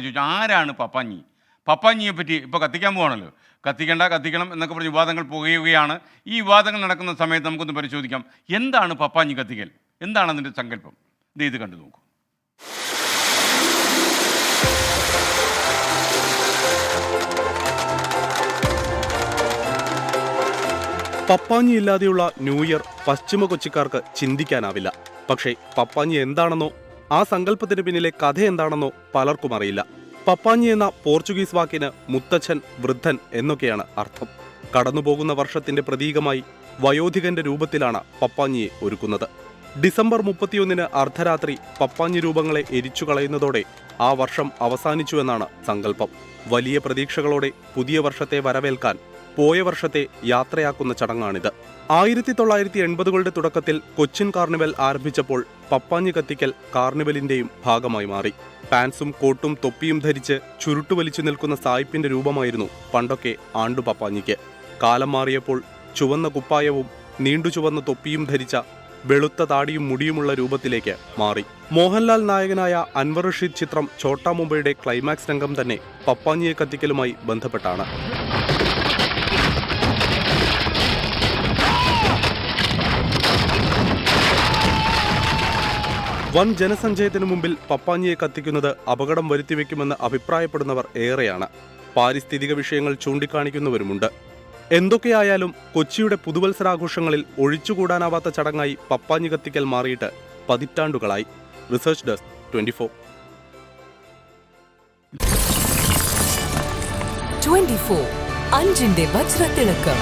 ചോദിച്ചു, ആരാണ് പപ്പാഞ്ഞി? പപ്പാഞ്ഞിയെ പറ്റി ഇപ്പോൾ കത്തിക്കാൻ പോവാണല്ലോ, കത്തിക്കണം എന്നൊക്കെ പറഞ്ഞ് വിവാദങ്ങൾ പുകയുകയാണ്. ഈ വിവാദങ്ങൾ നടക്കുന്ന സമയത്ത് നമുക്കൊന്ന് പരിശോധിക്കാം, എന്താണ് പപ്പാഞ്ഞി കത്തിക്കൽ, എന്താണ് അതിൻ്റെ സങ്കല്പം? ഇത് കണ്ടു നോക്കൂ. പപ്പാഞ്ഞി ഇല്ലാതെയുള്ള ന്യൂ ഇയർ പശ്ചിമ കൊച്ചിക്കാർക്ക് ചിന്തിക്കാനാവില്ല. പക്ഷേ പപ്പാഞ്ഞി എന്താണെന്നോ ആ സങ്കല്പത്തിന് പിന്നിലെ കഥ എന്താണെന്നോ പലർക്കും അറിയില്ല. പപ്പാഞ്ഞി എന്ന പോർച്ചുഗീസ് വാക്കിന് മുത്തച്ഛൻ, വൃദ്ധൻ എന്നൊക്കെയാണ് അർത്ഥം. കടന്നുപോകുന്ന വർഷത്തിന്റെ പ്രതീകമായി വയോധികന്റെ രൂപത്തിലാണ് പപ്പാഞ്ഞിയെ ഒരുക്കുന്നത്. ഡിസംബർ 31 അർദ്ധരാത്രി പപ്പാഞ്ഞി രൂപങ്ങളെ എരിച്ചു കളയുന്നതോടെ ആ വർഷം അവസാനിച്ചുവെന്നാണ് സങ്കല്പം. വലിയ പ്രതീക്ഷകളോടെ പുതിയ വർഷത്തെ വരവേൽക്കാൻ പോയ വർഷത്തെ യാത്രയാക്കുന്ന ചടങ്ങാണിത്. 1980കളുടെ തുടക്കത്തിൽ കൊച്ചിൻ കാർണിവൽ ആരംഭിച്ചപ്പോൾ പപ്പാഞ്ഞി കത്തിക്കൽ കാർണിവലിന്റെയും ഭാഗമായി മാറി. പാൻസും കോട്ടും തൊപ്പിയും ധരിച്ച് ചുരുട്ടുവലിച്ചു നിൽക്കുന്ന സായിപ്പിന്റെ രൂപമായിരുന്നു പണ്ടൊക്കെ ആണ്ടു പപ്പാഞ്ഞിക്ക്. കാലം മാറിയപ്പോൾ ചുവന്ന കുപ്പായവും നീണ്ടു ചുവന്ന തൊപ്പിയും ധരിച്ച വെളുത്ത താടിയും മുടിയുമുള്ള രൂപത്തിലേക്ക് മാറി. മോഹൻലാൽ നായകനായ അൻവർ റഷീദ് ചിത്രം ഛോട്ടാ മുംബൈയുടെ ക്ലൈമാക്സ് രംഗം തന്നെ പപ്പാഞ്ഞിയെ കത്തിക്കലുമായി ബന്ധപ്പെട്ടാണ്. വൻ ജനസഞ്ചയത്തിനു മുമ്പിൽ പപ്പാഞ്ഞിയെ കത്തിക്കുന്നത് അപകടം വരുത്തിവെക്കുമെന്ന് അഭിപ്രായപ്പെടുന്നവർ ഏറെയാണ്. പാരിസ്ഥിതിക വിഷയങ്ങൾ ചൂണ്ടിക്കാണിക്കുന്നവരുമുണ്ട്. എന്തൊക്കെയായാലും കൊച്ചിയുടെ പുതുവത്സരാഘോഷങ്ങളിൽ ഒഴിച്ചുകൂടാനാവാത്ത ചടങ്ങായി പപ്പാഞ്ഞി കത്തിക്കൽ മാറിയിട്ട് പതിറ്റാണ്ടുകളായി. റിസർച്ച് ഡെസ്ക് 24 അഞ്ചിന്റെ വജ്രത്തിളക്കം.